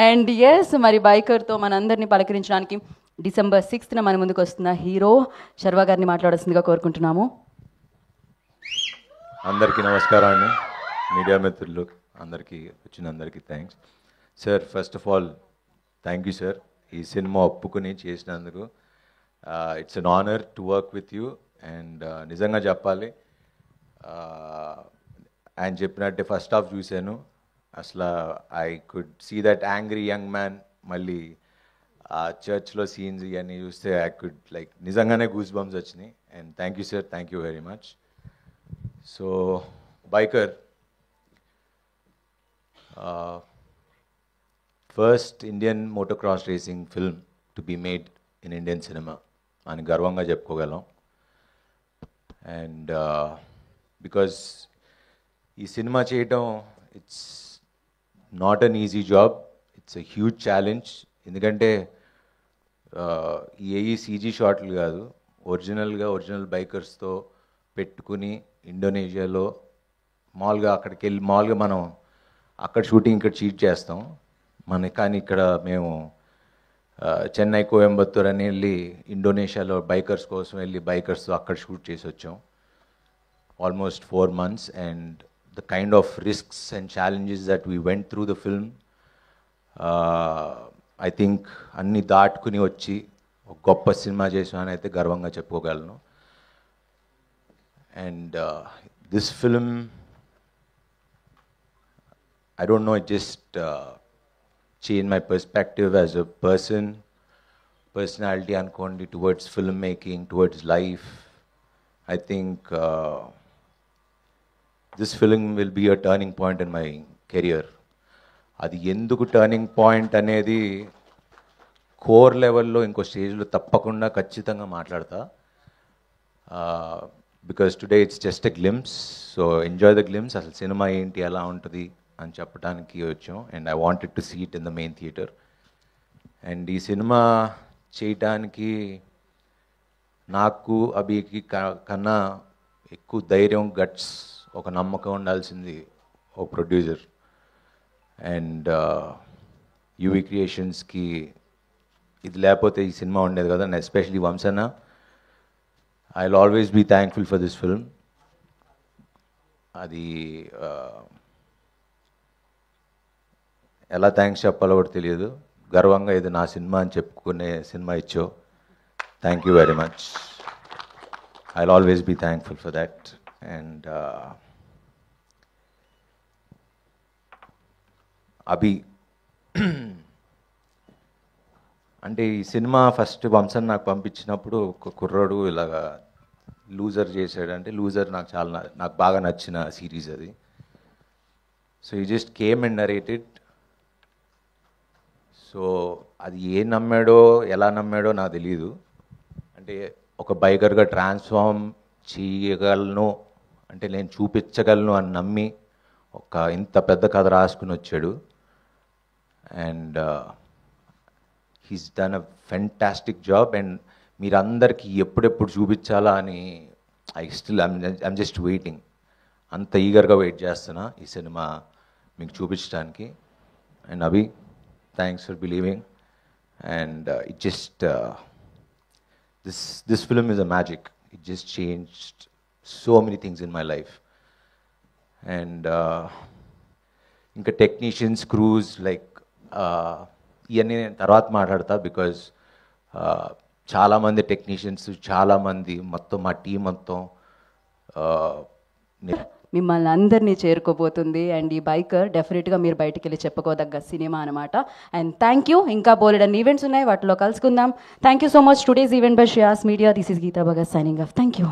And yes మరి బైకర్తో మనందరినీ పలకరించడానికి December 6th మన ముందుకు వస్తున్న హీరో శర్వా గారిని మాట్లాడాల్సిందిగా కోరుకుంటున్నాము. అందరికీ నమస్కారం అండి, మీడియా మిత్రులు అందరికీ వచ్చిన అందరికీ thanks sir. First of all thank you sir, ఈ సినిమా ఒప్పుకుని చేసినందుకు. It's an honour to work with you. And నిజంగా చెప్పాలి, ఆయన చెప్పినట్టే ఫస్ట్ హాఫ్ చూశాను, అసలు I could see that angry young man. మళ్ళీ ఆ చర్చ్లో సీన్స్ ఇవన్నీ చూస్తే ఐ కుడ్ లైక్ నిజంగానే గూస్ బంప్స్ వచ్చినాయి. And thank you sir, thank you very much. So biker first Indian motocross racing film to be made in Indian cinema అని గర్వంగా చెప్పుకోగలం. And because ఈ సినిమా చేయటం it's not an easy job, it's a huge challenge. ఎందుకంటే ఈ CG షాట్లు కాదు, original బైకర్స్తో పెట్టుకుని ఇండోనేషియాలో అక్కడికి వెళ్ళి మనం అక్కడ షూటింగ్ ఇక్కడ షూట్ చేస్తాం. కానీ ఇక్కడ మేము చెన్నై, కోయంబత్తూర్ అని వెళ్ళి ఇండోనేషియాలో బైకర్స్ కోసం వెళ్ళి బైకర్స్తో అక్కడ షూట్ చేసి వచ్చాం almost 4 months. And the kind of risks and challenges that we went through the film, I think అన్నీ దాటుకుని వచ్చి ఒక గొప్ప సినిమా చేసామని అయితే గర్వంగా చెప్పుకోగలను. And this film, I don't know, it just changed my perspective as a personality అనుకోండి, towards filmmaking, towards life. I think this film will be a turning point in my career. అది ఎందుకు turning point అనేది core లెవెల్లో ఇంకో స్టేజ్లో తప్పకుండా ఖచ్చితంగా మాట్లాడతా. Because today it's just a glimpse, so enjoy the glimpse. అసలు సినిమా ఏంటి, ఎలా ఉంటుంది అని చెప్పడానికి వచ్చాం. And I wanted to see it in the main theatre. And ఈ సినిమా చేయటానికి నాకు అభికి కన్నా ఎక్కువ ధైర్యం, గట్స్, ఒక నమ్మకం ఉండాల్సింది ఒక ప్రొడ్యూసర్. అండ్ యూవీ క్రియేషన్స్కి ఇది లేకపోతే ఈ సినిమా ఉండేది కదా. అండ్ ఎస్పెషలీ వంశన్న, I will always be thankful for this film. అది ఎలా థ్యాంక్స్ చెప్పాలో కూడా తెలియదు. గర్వంగా ఇది నా సినిమా అని చెప్పుకునే సినిమా ఇచ్చో. Thank you very much. I will always be thankful for that. And Abhi, అంటే ఈ సినిమా ఫస్ట్ వంశన్ నాకు పంపించినప్పుడు ఒక కుర్రాడు ఇలాగా లూజర్ చేశాడంటే, లూజర్ నాకు బాగా నచ్చిన సిరీస్ అది. సో ఈ just came and narrated. So అది నమ్మాడో ఎలా నమ్మాడో నాకు తెలియదు. అంటే ఒక బైకర్గా ట్రాన్స్ఫార్మ్ చేయగలను అంటే నేను చూపించగలను అని నమ్మి ఒక ఇంత పెద్ద కథ రాసుకుని వచ్చాడు. And he's done a fantastic job. And మీరందరికీ ఎప్పుడెప్పుడు చూపించాలా అని ఐమ్ జస్ట్ వెయిటింగ్. అంత ఈగర్గా వెయిట్ చేస్తున్నా ఈ సినిమా మీకు చూపించడానికి. And Abhi, thanks for believing. And it just this film is a magic. It just changed so many things in my life. And ఇంకా టెక్నీషియన్స్, క్రూస్, లైక్ ఇవన్నీ నేను తర్వాత మాట్లాడతా. బికాజ్ చాలామంది టెక్నీషియన్స్, చాలామంది మొత్తం మా టీం మొత్తం మిమ్మల్ని అందరినీ చేరుకోబోతుంది. అండ్ ఈ బైకర్ డెఫినెట్గా మీరు బయటికి వెళ్ళి చెప్పుకోదగ్గ సినిమా అనమాట. And thank you. ఇంకా బోలెడన్ని ఈవెంట్స్ ఉన్నాయి, వాటిలో కలుసుకుందాం. Thank you so much. Today's event by Shreyas media. This is Geetha Bhagat signing off. Thank you.